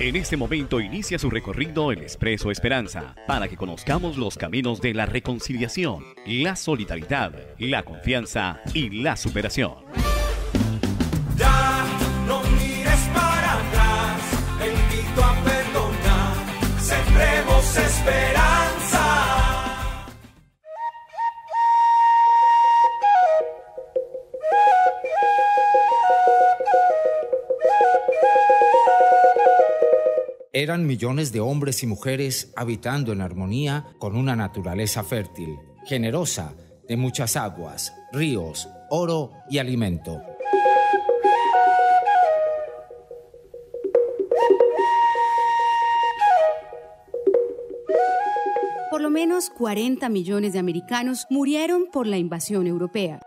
En este momento inicia su recorrido el Expreso Esperanza, para que conozcamos los caminos de la reconciliación, la solidaridad, la confianza y la superación. Ya no mires para atrás, te invito a perdonar, sembremos esperanza. Eran millones de hombres y mujeres habitando en armonía con una naturaleza fértil, generosa, de muchas aguas, ríos, oro y alimento. Por lo menos 40 millones de americanos murieron por la invasión europea.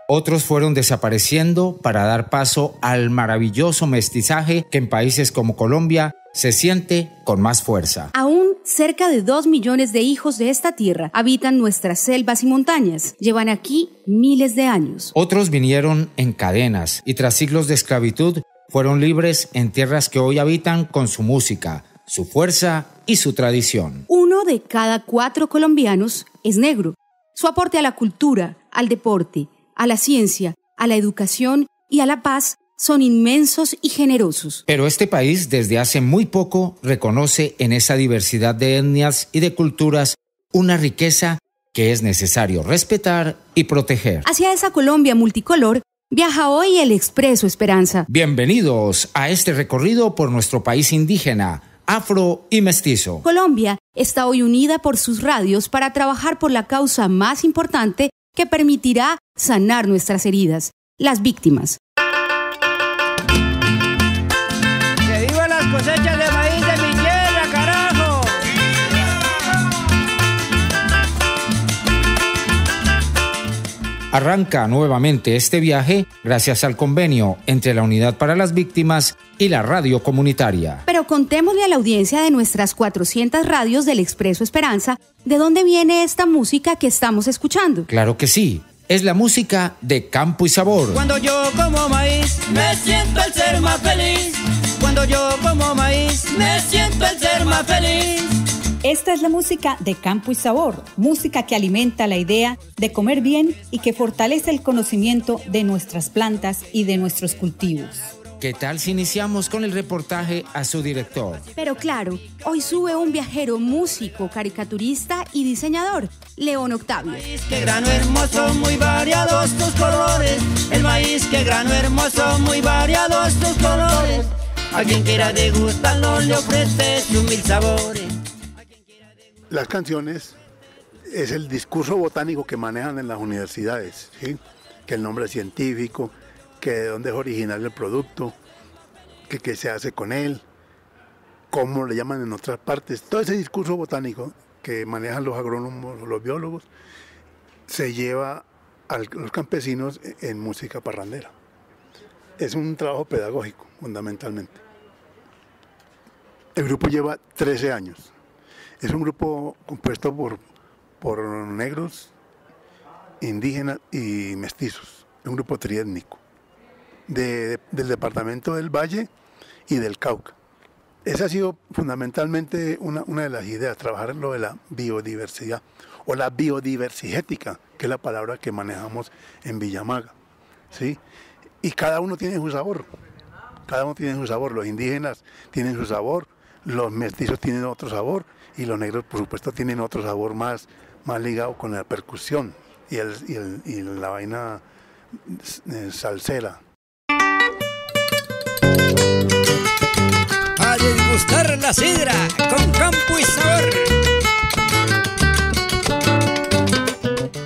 Otros fueron desapareciendo para dar paso al maravilloso mestizaje que en países como Colombia se siente con más fuerza. Aún cerca de 2 millones de hijos de esta tierra habitan nuestras selvas y montañas. Llevan aquí miles de años. Otros vinieron en cadenas y tras siglos de esclavitud fueron libres en tierras que hoy habitan con su música, su fuerza y su tradición. 1 de cada 4 colombianos es negro. Su aporte a la cultura, al deporte, a la ciencia, a la educación y a la paz son inmensos y generosos. Pero este país desde hace muy poco reconoce en esa diversidad de etnias y de culturas una riqueza que es necesario respetar y proteger. Hacia esa Colombia multicolor viaja hoy el Expreso Esperanza. Bienvenidos a este recorrido por nuestro país indígena, afro y mestizo. Colombia está hoy unida por sus radios para trabajar por la causa más importante que permitirá sanar nuestras heridas, las víctimas. ¡Que vivan las cosechas de maíz de mi tierra, carajo! Arranca nuevamente este viaje gracias al convenio entre la Unidad para las Víctimas y la radio comunitaria. Pero contémosle a la audiencia de nuestras 400 radios del Expreso Esperanza de dónde viene esta música que estamos escuchando. Claro que sí, es la música de Campo y Sabor. Cuando yo como maíz, me siento el ser más feliz. Cuando yo como maíz, me siento el ser más feliz. Esta es la música de Campo y Sabor, música que alimenta la idea de comer bien y que fortalece el conocimiento de nuestras plantas y de nuestros cultivos. ¿Qué tal si iniciamos con el reportaje a su director? Pero claro, hoy sube un viajero, músico, caricaturista y diseñador, León Octavio. Maíz, qué grano hermoso, muy variados tus colores. El maíz, qué grano hermoso, muy variados tus colores. A quien quiera degustarlo le ofrece sus 1000 sabores. Las canciones es el discurso botánico que manejan en las universidades, ¿sí? Que el nombre científico, que de dónde es original el producto, que qué se hace con él, cómo le llaman en otras partes. Todo ese discurso botánico que manejan los agrónomos o los biólogos se lleva a los campesinos en música parrandera. Es un trabajo pedagógico, fundamentalmente. El grupo lleva 13 años. Es un grupo compuesto por negros, indígenas y mestizos. Es un grupo triétnico del departamento del Valle y del Cauca. Esa ha sido fundamentalmente una de las ideas, trabajar en lo de la biodiversidad o la biodiversigética, que es la palabra que manejamos en Villamaga, ¿sí? Y cada uno tiene su sabor. Cada uno tiene su sabor. Los indígenas tienen su sabor, los mestizos tienen otro sabor y los negros, por supuesto, tienen otro sabor más ligado con la percusión y la vaina salsera. A degustar la sidra con Campo y Sabor.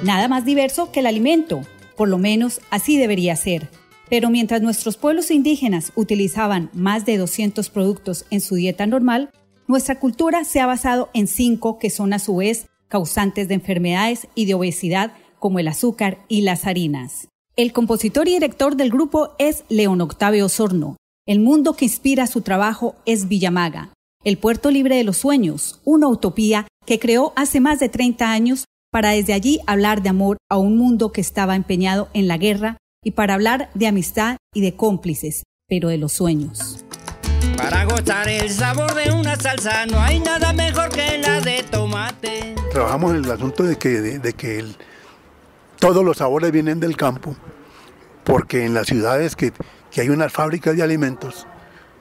Nada más diverso que el alimento, por lo menos así debería ser. Pero mientras nuestros pueblos indígenas utilizaban más de 200 productos en su dieta normal, nuestra cultura se ha basado en 5 que son a su vez causantes de enfermedades y de obesidad como el azúcar y las harinas. El compositor y director del grupo es León Octavio Osorno. El mundo que inspira su trabajo es Villamaga, el puerto libre de los sueños, una utopía que creó hace más de 30 años para desde allí hablar de amor a un mundo que estaba empeñado en la guerra y para hablar de amistad y de cómplices, pero de los sueños. Para gozar el sabor de una salsa no hay nada mejor que la de tomate. Trabajamos en el asunto de que todos los sabores vienen del campo, porque en las ciudades que hay unas fábricas de alimentos,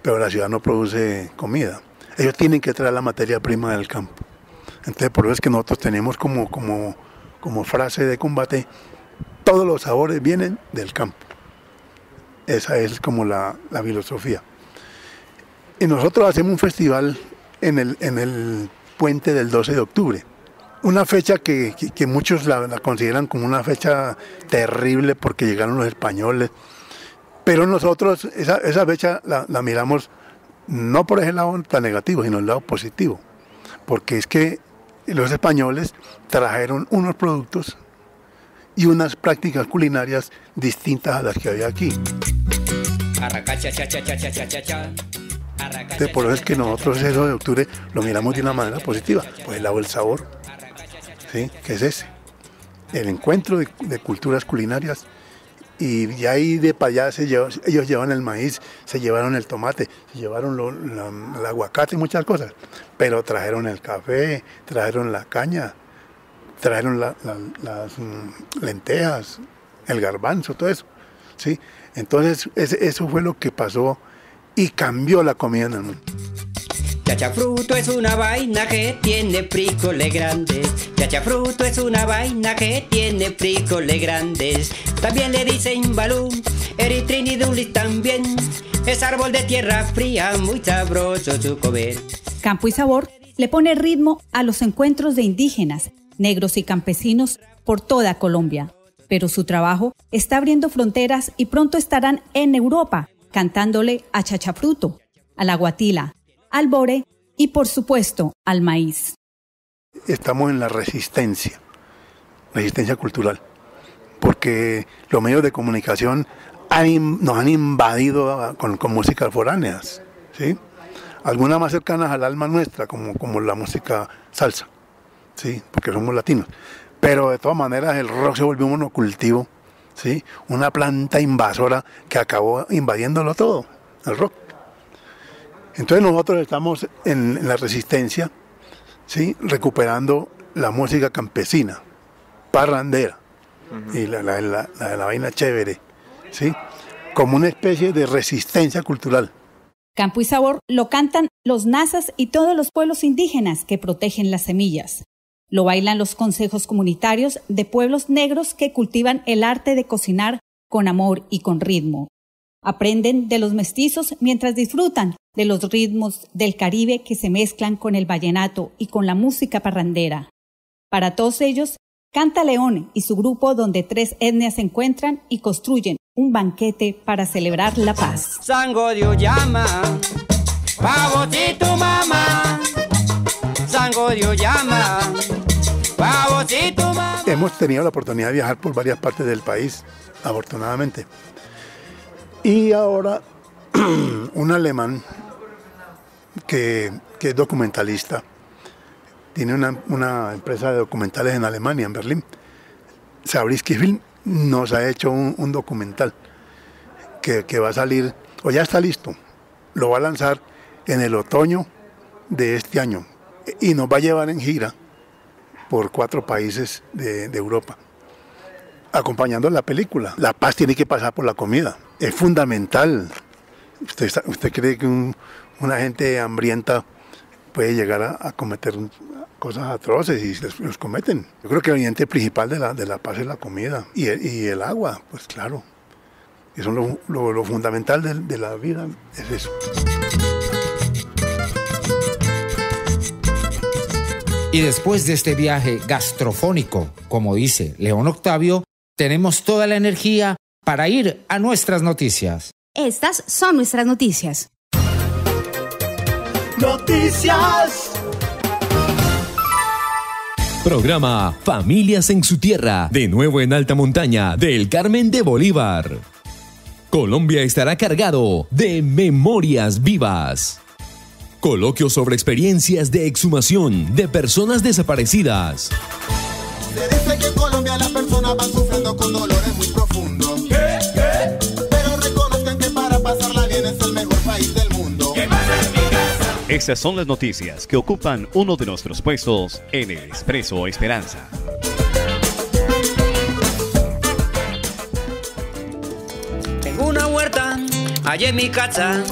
pero la ciudad no produce comida. Ellos tienen que traer la materia prima del campo. Entonces por eso es que nosotros tenemos como frase de combate, todos los sabores vienen del campo. Esa es como la filosofía. Y nosotros hacemos un festival en el puente del 12 de octubre. Una fecha que muchos la consideran como una fecha terrible porque llegaron los españoles. Pero nosotros esa fecha la miramos no por ese lado tan negativo, sino el lado positivo. Porque es que los españoles trajeron unos productos y unas prácticas culinarias distintas a las que había aquí. Entonces, por eso es que nosotros eso de octubre lo miramos de una manera positiva, pues el lado del sabor, ¿sí? Que es ese, el encuentro de culturas culinarias. Y ahí de para allá ellos llevan el maíz, se llevaron el tomate, se llevaron el aguacate y muchas cosas, pero trajeron el café, trajeron la caña, trajeron las lentejas, el garbanzo, todo eso, ¿sí? Entonces eso fue lo que pasó y cambió la comida en el mundo. Chachafruto es una vaina que tiene frijoles grandes. Chachafruto es una vaina que tiene frijoles grandes. También le dicen balú, eritrinidulis también. Es árbol de tierra fría, muy sabroso su comer. Campo y Sabor le pone ritmo a los encuentros de indígenas, negros y campesinos por toda Colombia. Pero su trabajo está abriendo fronteras y pronto estarán en Europa, cantándole a Chachafruto, a la guatila, al bore y, por supuesto, al maíz. Estamos en la resistencia cultural, porque los medios de comunicación nos han invadido con músicas foráneas, ¿sí? Algunas más cercanas al alma nuestra, como la música salsa, ¿sí? Porque somos latinos. Pero de todas maneras el rock se volvió un monocultivo, ¿sí? Una planta invasora que acabó invadiéndolo todo, el rock. Entonces nosotros estamos en la resistencia, ¿sí? Recuperando la música campesina, parrandera, y la vaina chévere, ¿sí? Como una especie de resistencia cultural. Campo y Sabor lo cantan los nazas y todos los pueblos indígenas que protegen las semillas. Lo bailan los consejos comunitarios de pueblos negros que cultivan el arte de cocinar con amor y con ritmo. Aprenden de los mestizos mientras disfrutan de los ritmos del Caribe que se mezclan con el vallenato y con la música parrandera. Para todos ellos, canta León y su grupo donde 3 etnias se encuentran y construyen un banquete para celebrar la paz. Sangodio llama, pavocito mamá. Sangodio llama, pavocito mamá. Hemos tenido la oportunidad de viajar por varias partes del país, afortunadamente. Y ahora un alemán que es documentalista, tiene una empresa de documentales en Alemania, en Berlín. Zabriskie Film nos ha hecho un documental que va a salir, o ya está listo, lo va a lanzar en el otoño de este año y nos va a llevar en gira por 4 países de Europa, acompañando la película. La paz tiene que pasar por la comida, es fundamental. ¿Usted cree que una gente hambrienta puede llegar a cometer cosas atroces y los cometen? Yo creo que el ingrediente principal de la paz es la comida y el agua, pues claro. Eso es lo fundamental de la vida, es eso. Y después de este viaje gastrofónico, como dice León Octavio, tenemos toda la energía para ir a nuestras noticias. Estas son nuestras noticias. Noticias. Programa Familias en su Tierra, de nuevo en alta montaña del Carmen de Bolívar. Colombia estará cargado de memorias vivas. Coloquio sobre experiencias de exhumación de personas desaparecidas. Se dice que en Colombia las personas van sufriendo con dolores muy profundos. Pero reconozcan que para pasarla bien es el mejor país del mundo. Estas son las noticias que ocupan uno de nuestros puestos en el Expreso Esperanza. Tengo una huerta allá en mi casa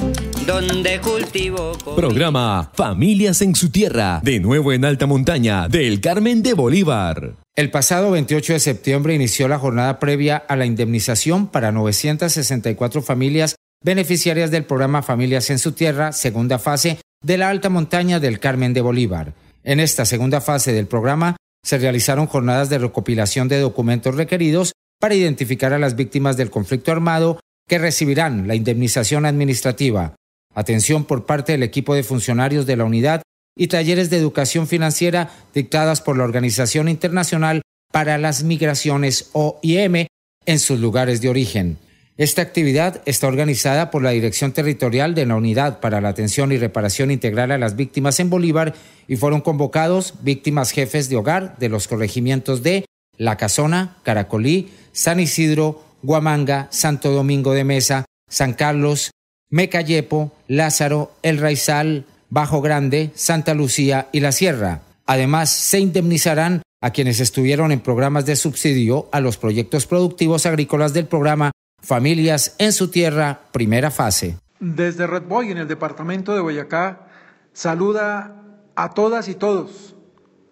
donde cultivo. Programa Familias en su Tierra, de nuevo en alta montaña del Carmen de Bolívar. El pasado 28 de septiembre inició la jornada previa a la indemnización para 964 familias beneficiarias del programa Familias en su Tierra, segunda fase de la alta montaña del Carmen de Bolívar. En esta segunda fase del programa se realizaron jornadas de recopilación de documentos requeridos para identificar a las víctimas del conflicto armado que recibirán la indemnización administrativa, atención por parte del equipo de funcionarios de la unidad y talleres de educación financiera dictadas por la Organización Internacional para las Migraciones OIM en sus lugares de origen. Esta actividad está organizada por la Dirección Territorial de la Unidad para la Atención y Reparación Integral a las Víctimas en Bolívar y fueron convocados víctimas jefes de hogar de los corregimientos de La Casona, Caracolí, San Isidro, Huamanga, Santo Domingo de Mesa, San Carlos, Mecayepo, Lázaro, El Raizal, Bajo Grande, Santa Lucía y La Sierra. Además, se indemnizarán a quienes estuvieron en programas de subsidio a los proyectos productivos agrícolas del programa Familias en su Tierra, primera fase. Desde Red Boy, en el departamento de Boyacá, saluda a todas y todos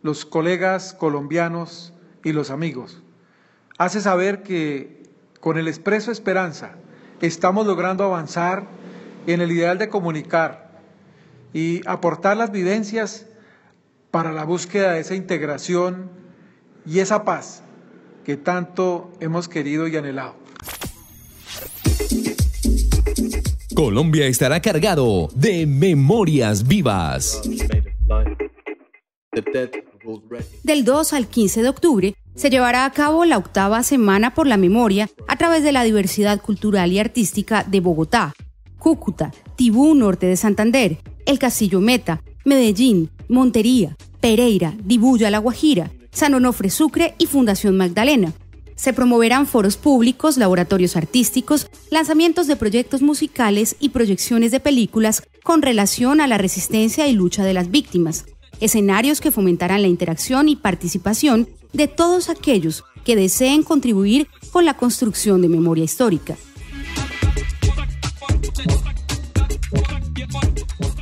los colegas colombianos y los amigos. Hace saber que con el Expreso Esperanza estamos logrando avanzar en el ideal de comunicar y aportar las vivencias para la búsqueda de esa integración y esa paz que tanto hemos querido y anhelado. Colombia estará cargado de memorias vivas. Del 2 al 15 de octubre se llevará a cabo la 8ª Semana por la Memoria a través de la diversidad cultural y artística de Bogotá, Cúcuta, Tibú, norte de Santander, El Castillo Meta, Medellín, Montería, Pereira, Dibuya, La Guajira, San Onofre, Sucre y Fundación Magdalena. Se promoverán foros públicos, laboratorios artísticos, lanzamientos de proyectos musicales y proyecciones de películas con relación a la resistencia y lucha de las víctimas, escenarios que fomentarán la interacción y participación de todos aquellos que deseen contribuir con la construcción de memoria histórica.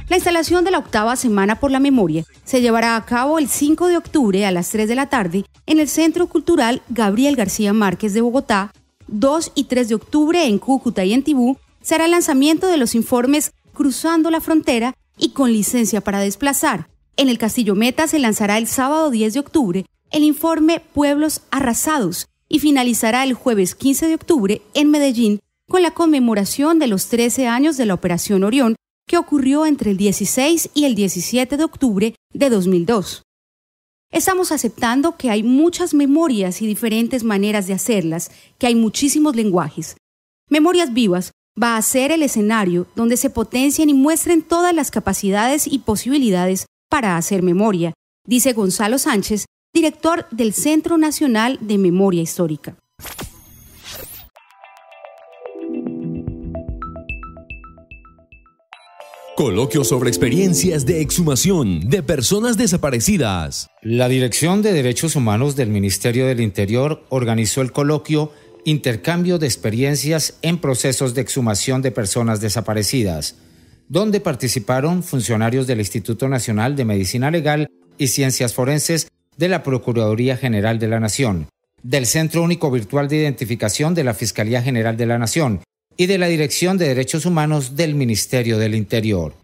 La instalación de la 8ª Semana por la Memoria se llevará a cabo el 5 de octubre a las 3 de la tarde en el Centro Cultural Gabriel García Márquez de Bogotá. 2 y 3 de octubre en Cúcuta y en Tibú será el lanzamiento de los informes Cruzando la Frontera y Con Licencia para Desplazar. En el Castillo Meta se lanzará el sábado 10 de octubre el informe Pueblos Arrasados y finalizará el jueves 15 de octubre en Medellín con la conmemoración de los 13 años de la Operación Orión, que ocurrió entre el 16 y el 17 de octubre de 2002. Estamos aceptando que hay muchas memorias y diferentes maneras de hacerlas, que hay muchísimos lenguajes. Memorias Vivas va a ser el escenario donde se potencien y muestren todas las capacidades y posibilidades para hacer memoria, dice Gonzalo Sánchez, director del Centro Nacional de Memoria Histórica. Coloquio sobre experiencias de exhumación de personas desaparecidas. La Dirección de Derechos Humanos del Ministerio del Interior organizó el coloquio Intercambio de experiencias en procesos de exhumación de personas desaparecidas, donde participaron funcionarios del Instituto Nacional de Medicina Legal y Ciencias Forenses de la Procuraduría General de la Nación, del Centro Único Virtual de Identificación de la Fiscalía General de la Nación y de la Dirección de Derechos Humanos del Ministerio del Interior.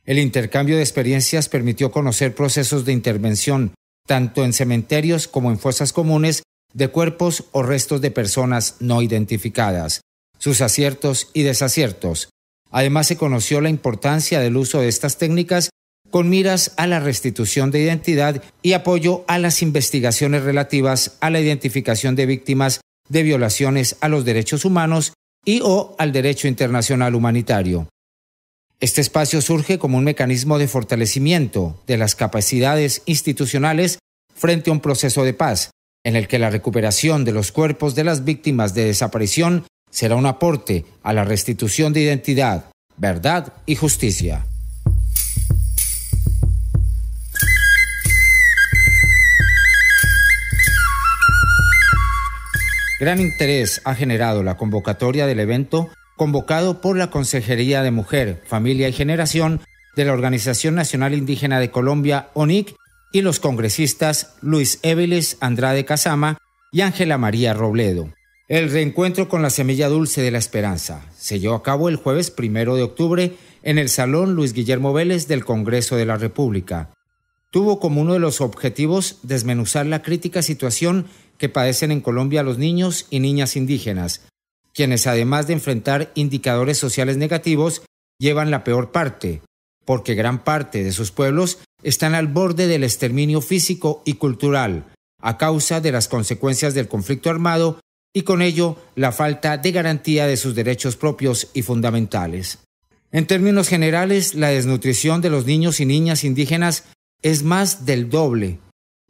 El intercambio de experiencias permitió conocer procesos de intervención, tanto en cementerios como en fosas comunes, de cuerpos o restos de personas no identificadas, sus aciertos y desaciertos. Además, se conoció la importancia del uso de estas técnicas con miras a la restitución de identidad y apoyo a las investigaciones relativas a la identificación de víctimas de violaciones a los derechos humanos y o al derecho internacional humanitario. Este espacio surge como un mecanismo de fortalecimiento de las capacidades institucionales frente a un proceso de paz, en el que la recuperación de los cuerpos de las víctimas de desaparición será un aporte a la restitución de identidad, verdad y justicia. Gran interés ha generado la convocatoria del evento convocado por la Consejería de Mujer, Familia y Generación de la Organización Nacional Indígena de Colombia, ONIC, y los congresistas Luis Éviles Andrade Casama y Ángela María Robledo. El reencuentro con la semilla dulce de la esperanza se llevó a cabo el jueves 1 de octubre en el Salón Luis Guillermo Vélez del Congreso de la República. Tuvo como uno de los objetivos desmenuzar la crítica situación que padecen en Colombia los niños y niñas indígenas, quienes además de enfrentar indicadores sociales negativos, llevan la peor parte, porque gran parte de sus pueblos están al borde del exterminio físico y cultural, a causa de las consecuencias del conflicto armado y con ello la falta de garantía de sus derechos propios y fundamentales. En términos generales, la desnutrición de los niños y niñas indígenas es más del doble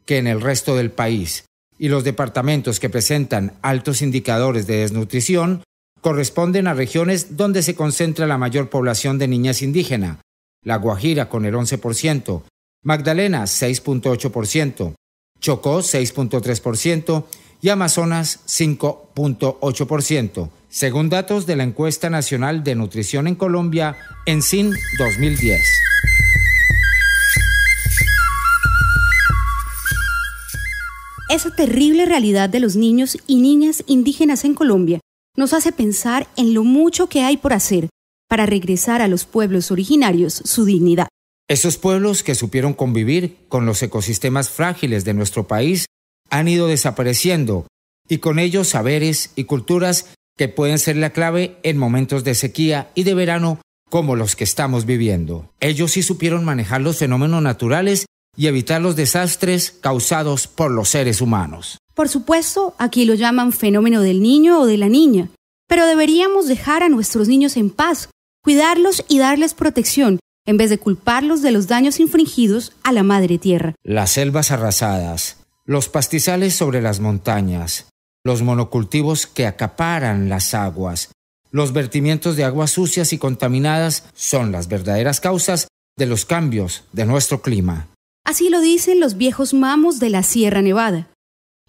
que en el resto del país, y los departamentos que presentan altos indicadores de desnutrición corresponden a regiones donde se concentra la mayor población de niñez indígena: La Guajira con el 11%, Magdalena 6.8%, Chocó 6.3% y Amazonas 5.8%, según datos de la Encuesta Nacional de Nutrición en Colombia, ENSIN 2010. Esa terrible realidad de los niños y niñas indígenas en Colombia nos hace pensar en lo mucho que hay por hacer para regresar a los pueblos originarios su dignidad. Esos pueblos que supieron convivir con los ecosistemas frágiles de nuestro país han ido desapareciendo, y con ellos saberes y culturas que pueden ser la clave en momentos de sequía y de verano como los que estamos viviendo. Ellos sí supieron manejar los fenómenos naturales y evitar los desastres causados por los seres humanos. Por supuesto, aquí lo llaman fenómeno del niño o de la niña, pero deberíamos dejar a nuestros niños en paz, cuidarlos y darles protección, en vez de culparlos de los daños infringidos a la madre tierra. Las selvas arrasadas, los pastizales sobre las montañas, los monocultivos que acaparan las aguas, los vertimientos de aguas sucias y contaminadas son las verdaderas causas de los cambios de nuestro clima. Así lo dicen los viejos mamos de la Sierra Nevada.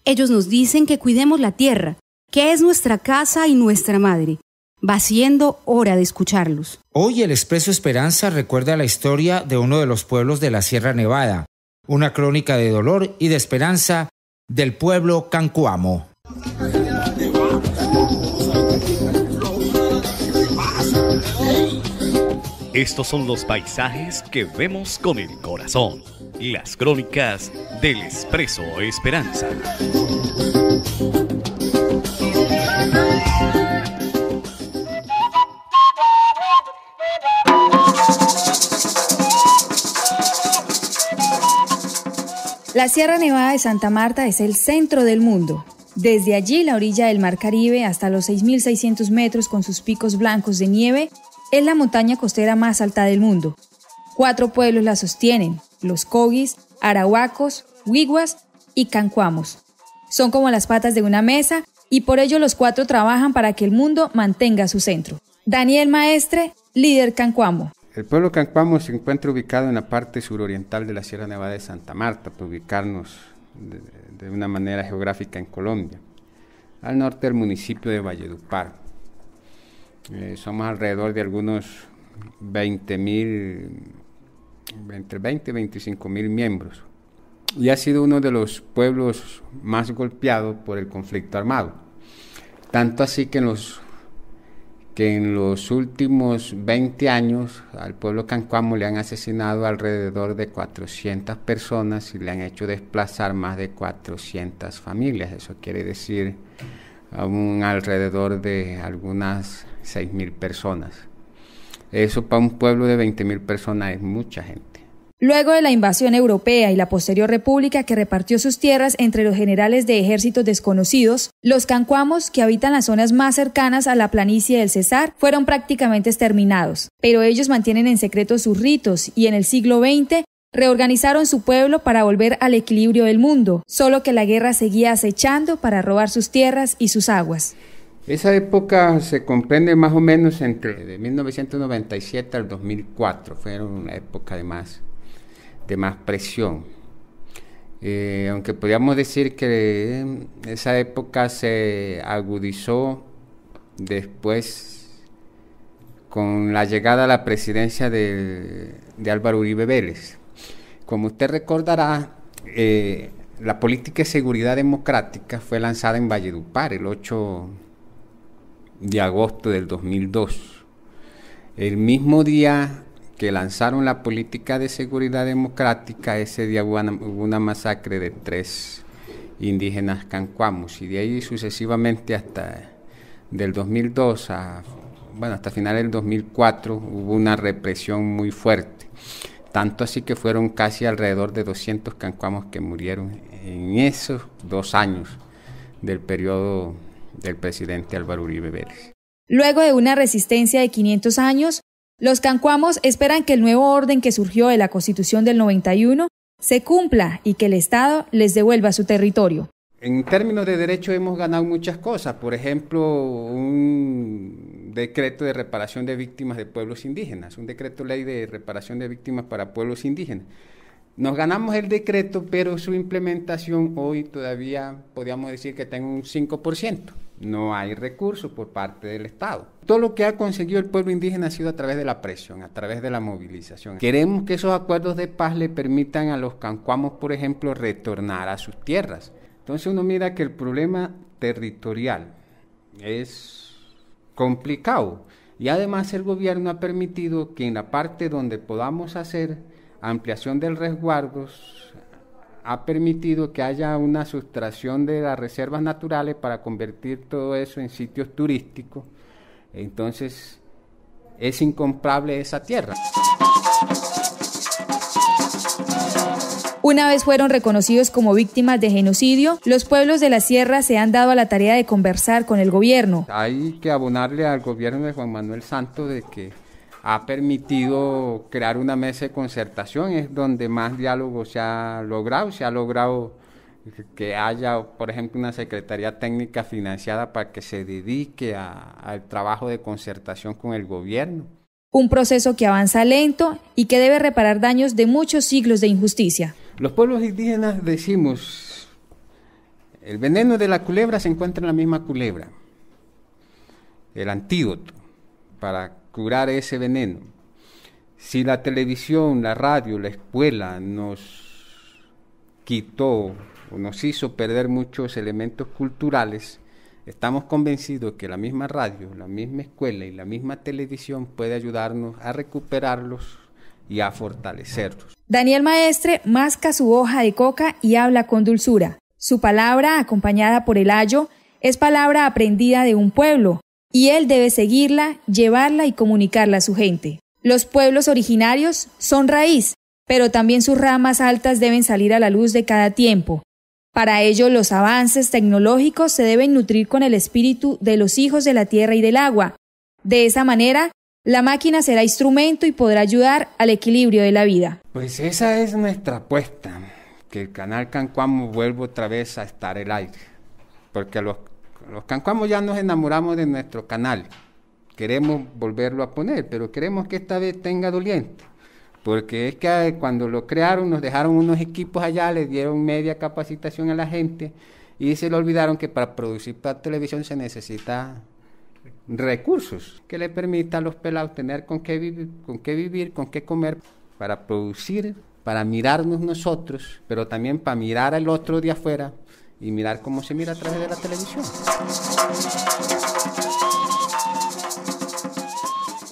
Ellos nos dicen que cuidemos la tierra, que es nuestra casa y nuestra madre. Va siendo hora de escucharlos. Hoy el Expreso Esperanza recuerda la historia de uno de los pueblos de la Sierra Nevada, una crónica de dolor y de esperanza del pueblo Cancuamo. Estos son los paisajes que vemos con el corazón. Las crónicas del Expreso Esperanza. La Sierra Nevada de Santa Marta es el centro del mundo. Desde allí, la orilla del Mar Caribe hasta los 6.600 metros con sus picos blancos de nieve, es la montaña costera más alta del mundo. 4 pueblos la sostienen: los Cogis, Arahuacos, Wiguas y Cancuamos. Son como las patas de una mesa y por ello los 4 trabajan para que el mundo mantenga su centro. Daniel Maestre, líder Cancuamo. El pueblo Cancuamo se encuentra ubicado en la parte suroriental de la Sierra Nevada de Santa Marta, para ubicarnos de una manera geográfica en Colombia, al norte del municipio de Valledupar. Somos alrededor de algunos 20.000, entre 20 y 25.000 miembros, y ha sido uno de los pueblos más golpeados por el conflicto armado, tanto así que en los últimos 20 años al pueblo Cancuamo le han asesinado alrededor de 400 personas y le han hecho desplazar más de 400 familias. Eso quiere decir alrededor de algunas 6.000 personas. Eso para un pueblo de 20.000 personas es mucha gente. Luego de la invasión europea y la posterior república que repartió sus tierras entre los generales de ejércitos desconocidos, los cancuamos, que habitan las zonas más cercanas a la planicie del Cesar, fueron prácticamente exterminados. Pero ellos mantienen en secreto sus ritos y en el siglo XX reorganizaron su pueblo para volver al equilibrio del mundo, solo que la guerra seguía acechando para robar sus tierras y sus aguas. Esa época se comprende más o menos de 1997 al 2004, fue una época de más presión. Aunque podríamos decir que esa época se agudizó después con la llegada a la presidencia de Álvaro Uribe Vélez. Como usted recordará, la política de seguridad democrática fue lanzada en Valledupar el 8 de agosto del 2002. El mismo día que lanzaron la política de seguridad democrática, ese día hubo una masacre de 3 indígenas cancuamos, y de ahí sucesivamente hasta del 2002 hasta finales del 2004 hubo una represión muy fuerte. Tanto así que fueron casi alrededor de 200 cancuamos que murieron en esos 2 años del periodo del presidente Álvaro Uribe Vélez. Luego de una resistencia de 500 años, los cancuamos esperan que el nuevo orden que surgió de la Constitución del 91 se cumpla y que el Estado les devuelva su territorio. En términos de derecho hemos ganado muchas cosas, por ejemplo, un decreto de reparación de víctimas de pueblos indígenas, un decreto ley de reparación de víctimas para pueblos indígenas. Nos ganamos el decreto, pero su implementación hoy todavía podríamos decir que está en un 5%. No hay recursos por parte del Estado. Todo lo que ha conseguido el pueblo indígena ha sido a través de la presión, a través de la movilización. Queremos que esos acuerdos de paz le permitan a los cancuamos, por ejemplo, retornar a sus tierras. Entonces uno mira que el problema territorial es complicado y además el gobierno ha permitido que en la parte donde podamos hacer ampliación del resguardos, ha permitido que haya una sustracción de las reservas naturales para convertir todo eso en sitios turísticos. Entonces es incomprable esa tierra. Una vez fueron reconocidos como víctimas de genocidio, los pueblos de la sierra se han dado a la tarea de conversar con el gobierno. Hay que abonarle al gobierno de Juan Manuel Santos de que ha permitido crear una mesa de concertación, es donde más diálogo se ha logrado que haya, por ejemplo, una secretaría técnica financiada para que se dedique al trabajo de concertación con el gobierno. Un proceso que avanza lento y que debe reparar daños de muchos siglos de injusticia. Los pueblos indígenas decimos, el veneno de la culebra se encuentra en la misma culebra, el antídoto para curar ese veneno. Si la televisión, la radio, la escuela nos quitó o nos hizo perder muchos elementos culturales, estamos convencidos que la misma radio, la misma escuela y la misma televisión puede ayudarnos a recuperarlos y a fortalecerlos. Daniel Maestre masca su hoja de coca y habla con dulzura. Su palabra, acompañada por el ayo, es palabra aprendida de un pueblo, y él debe seguirla, llevarla y comunicarla a su gente. Los pueblos originarios son raíz, pero también sus ramas altas deben salir a la luz de cada tiempo. Para ello, los avances tecnológicos se deben nutrir con el espíritu de los hijos de la tierra y del agua. De esa manera, la máquina será instrumento y podrá ayudar al equilibrio de la vida. Pues esa es nuestra apuesta, que el canal Cancuamo vuelva otra vez a estar al aire, porque los cancuamos ya nos enamoramos de nuestro canal, queremos volverlo a poner, pero queremos que esta vez tenga doliente, porque es que cuando lo crearon nos dejaron unos equipos allá, les dieron media capacitación a la gente y se le olvidaron que para producir para televisión se necesita recursos que le permitan a los pelados tener con qué vivir, con qué comer, para producir, para mirarnos nosotros, pero también para mirar al otro de afuera y mirar cómo se mira a través de la televisión.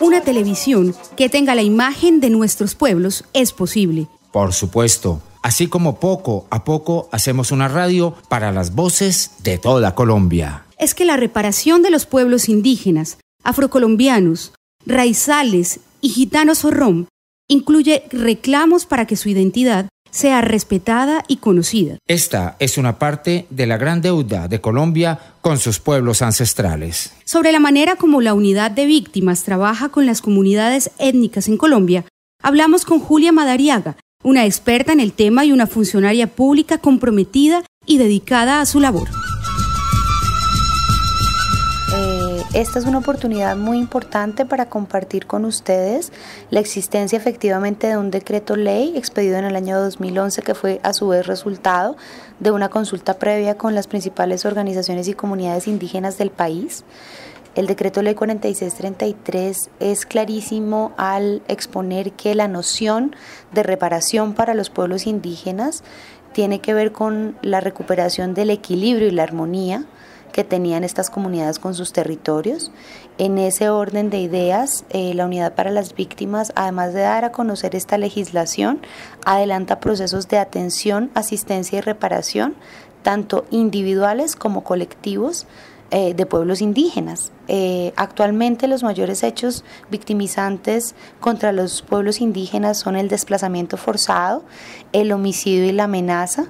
Una televisión que tenga la imagen de nuestros pueblos es posible. Por supuesto, así como poco a poco hacemos una radio para las voces de toda Colombia. Es que la reparación de los pueblos indígenas, afrocolombianos, raizales y gitanos zorrón incluye reclamos para que su identidad sea respetada y conocida. Esta es una parte de la gran deuda de Colombia con sus pueblos ancestrales. Sobre la manera como la unidad de víctimas trabaja con las comunidades étnicas en Colombia, hablamos con Julia Madariaga, una experta en el tema y una funcionaria pública comprometida y dedicada a su labor. Esta es una oportunidad muy importante para compartir con ustedes la existencia efectivamente de un decreto ley expedido en el año 2011 que fue a su vez resultado de una consulta previa con las principales organizaciones y comunidades indígenas del país. El decreto ley 4633 es clarísimo al exponer que la noción de reparación para los pueblos indígenas tiene que ver con la recuperación del equilibrio y la armonía que tenían estas comunidades con sus territorios. En ese orden de ideas, la Unidad para las Víctimas, además de dar a conocer esta legislación, adelanta procesos de atención, asistencia y reparación, tanto individuales como colectivos, de pueblos indígenas. Actualmente los mayores hechos victimizantes contra los pueblos indígenas son el desplazamiento forzado, el homicidio y la amenaza.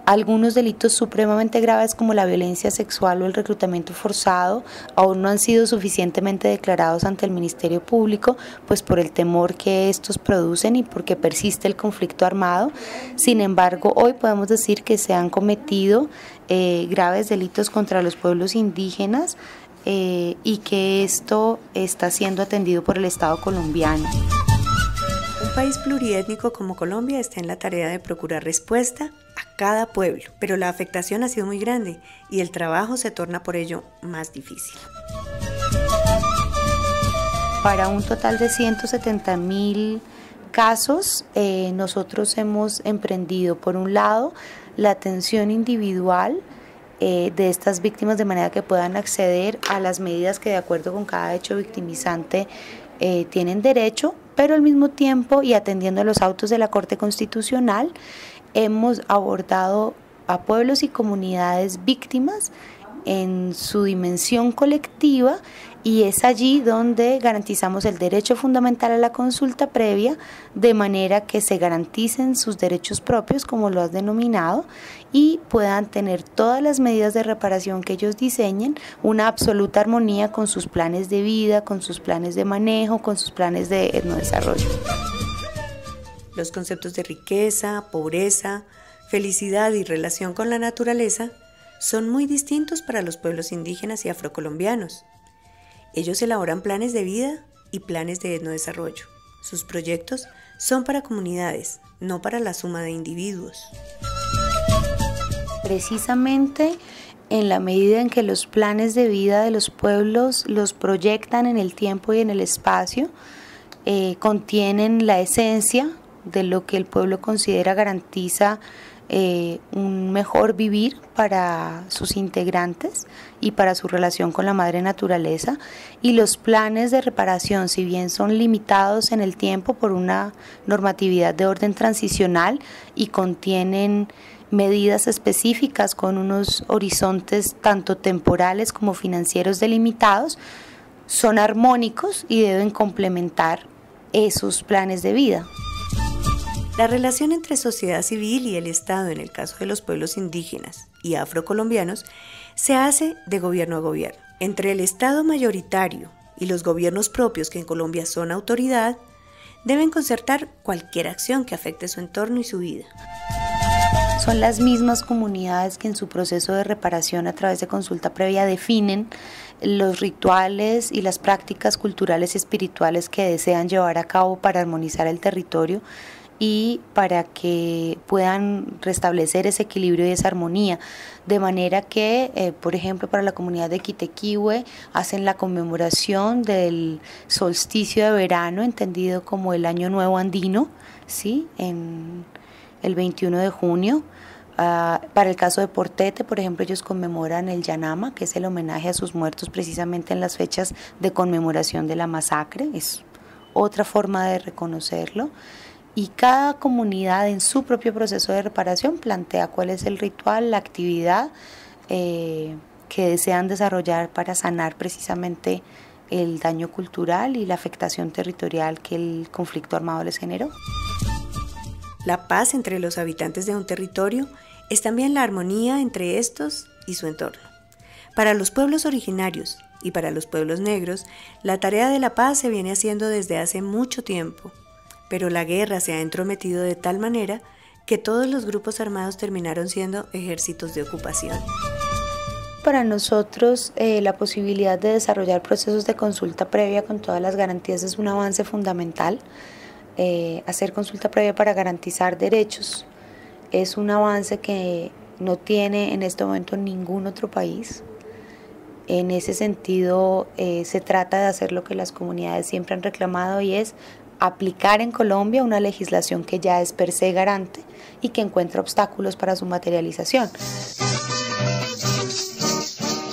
Algunos delitos supremamente graves como la violencia sexual o el reclutamiento forzado aún no han sido suficientemente declarados ante el Ministerio Público, pues por el temor que estos producen y porque persiste el conflicto armado. Sin embargo, hoy podemos decir que se han cometido graves delitos contra los pueblos indígenas y que esto está siendo atendido por el Estado colombiano. Un país pluriétnico como Colombia está en la tarea de procurar respuesta a cada pueblo, pero la afectación ha sido muy grande y el trabajo se torna por ello más difícil. Para un total de 170.000 casos, nosotros hemos emprendido, por un lado, la atención individual de estas víctimas de manera que puedan acceder a las medidas que de acuerdo con cada hecho victimizante tienen derecho, pero al mismo tiempo y atendiendo a los autos de la Corte Constitucional, hemos abordado a pueblos y comunidades víctimas en su dimensión colectiva y es allí donde garantizamos el derecho fundamental a la consulta previa de manera que se garanticen sus derechos propios, como lo has denominado, y puedan tener todas las medidas de reparación que ellos diseñen, una absoluta armonía con sus planes de vida, con sus planes de manejo, con sus planes de etnodesarrollo. Los conceptos de riqueza, pobreza, felicidad y relación con la naturaleza son muy distintos para los pueblos indígenas y afrocolombianos. Ellos elaboran planes de vida y planes de etnodesarrollo. Sus proyectos son para comunidades, no para la suma de individuos. Precisamente en la medida en que los planes de vida de los pueblos los proyectan en el tiempo y en el espacio, contienen la esencia de lo que el pueblo considera garantiza un mejor vivir para sus integrantes y para su relación con la madre naturaleza, y los planes de reparación, si bien son limitados en el tiempo por una normatividad de orden transicional y contienen medidas específicas con unos horizontes tanto temporales como financieros delimitados, son armónicos y deben complementar esos planes de vida. La relación entre sociedad civil y el Estado en el caso de los pueblos indígenas y afrocolombianos se hace de gobierno a gobierno. Entre el Estado mayoritario y los gobiernos propios, que en Colombia son autoridad, deben concertar cualquier acción que afecte su entorno y su vida. Son las mismas comunidades que en su proceso de reparación a través de consulta previa definen los rituales y las prácticas culturales y espirituales que desean llevar a cabo para armonizar el territorio y para que puedan restablecer ese equilibrio y esa armonía, de manera que, por ejemplo, para la comunidad de Quitequihue hacen la conmemoración del solsticio de verano, entendido como el Año Nuevo Andino, ¿sí?, en el 21 de junio. Para el caso de Portete, por ejemplo, ellos conmemoran el Yanama, que es el homenaje a sus muertos precisamente en las fechas de conmemoración de la masacre, es otra forma de reconocerlo. Y cada comunidad en su propio proceso de reparación plantea cuál es el ritual, la actividad que desean desarrollar para sanar precisamente el daño cultural y la afectación territorial que el conflicto armado les generó. La paz entre los habitantes de un territorio es también la armonía entre estos y su entorno. Para los pueblos originarios y para los pueblos negros, la tarea de la paz se viene haciendo desde hace mucho tiempo, pero la guerra se ha entrometido de tal manera que todos los grupos armados terminaron siendo ejércitos de ocupación. Para nosotros, la posibilidad de desarrollar procesos de consulta previa con todas las garantías es un avance fundamental. Hacer consulta previa para garantizar derechos es un avance que no tiene en este momento ningún otro país. En ese sentido, se trata de hacer lo que las comunidades siempre han reclamado, y es aplicar en Colombia una legislación que ya es per se garante y que encuentra obstáculos para su materialización.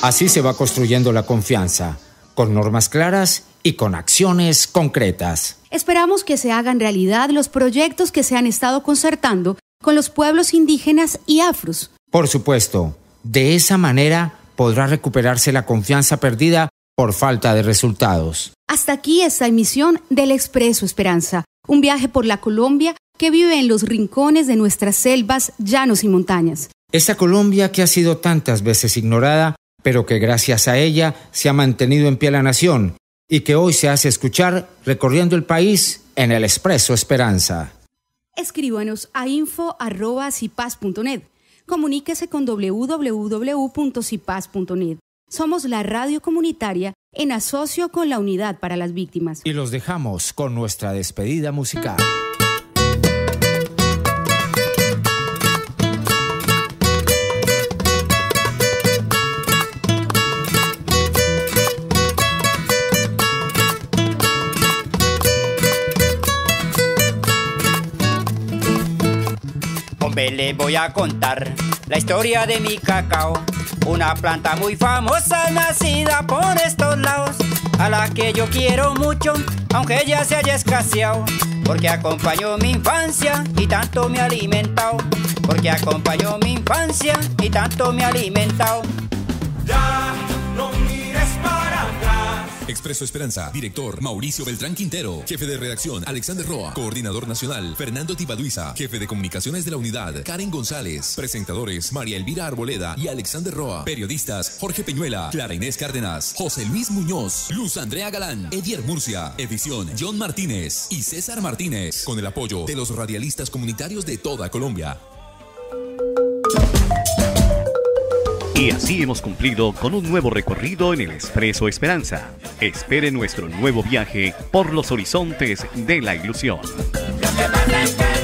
Así se va construyendo la confianza, con normas claras y con acciones concretas. Esperamos que se hagan realidad los proyectos que se han estado concertando con los pueblos indígenas y afros. Por supuesto, de esa manera podrá recuperarse la confianza perdida por falta de resultados. Hasta aquí esta emisión del Expreso Esperanza, un viaje por la Colombia que vive en los rincones de nuestras selvas, llanos y montañas. Esa Colombia que ha sido tantas veces ignorada, pero que gracias a ella se ha mantenido en pie la nación y que hoy se hace escuchar recorriendo el país en el Expreso Esperanza. Escríbanos a info@cipaz.net. Comuníquese con www.cipaz.net. Somos la radio comunitaria en asocio con la Unidad para las Víctimas. Y los dejamos con nuestra despedida musical. Les voy a contar la historia de mi cacao, una planta muy famosa nacida por estos lados, a la que yo quiero mucho, aunque ya se haya escaseado, porque acompañó mi infancia y tanto me ha alimentado, porque acompañó mi infancia y tanto me ha alimentado. Ya no mires para atrás. Expreso Esperanza, director Mauricio Beltrán Quintero, jefe de redacción Alexander Roa, coordinador nacional Fernando Tibaduiza, jefe de comunicaciones de la unidad Karen González, presentadores María Elvira Arboleda y Alexander Roa, periodistas Jorge Peñuela, Clara Inés Cárdenas, José Luis Muñoz, Luz Andrea Galán, Edier Murcia, edición John Martínez y César Martínez, con el apoyo de los radialistas comunitarios de toda Colombia. Y así hemos cumplido con un nuevo recorrido en el Expreso Esperanza. Espere nuestro nuevo viaje por los horizontes de la ilusión. Lo que pasa es que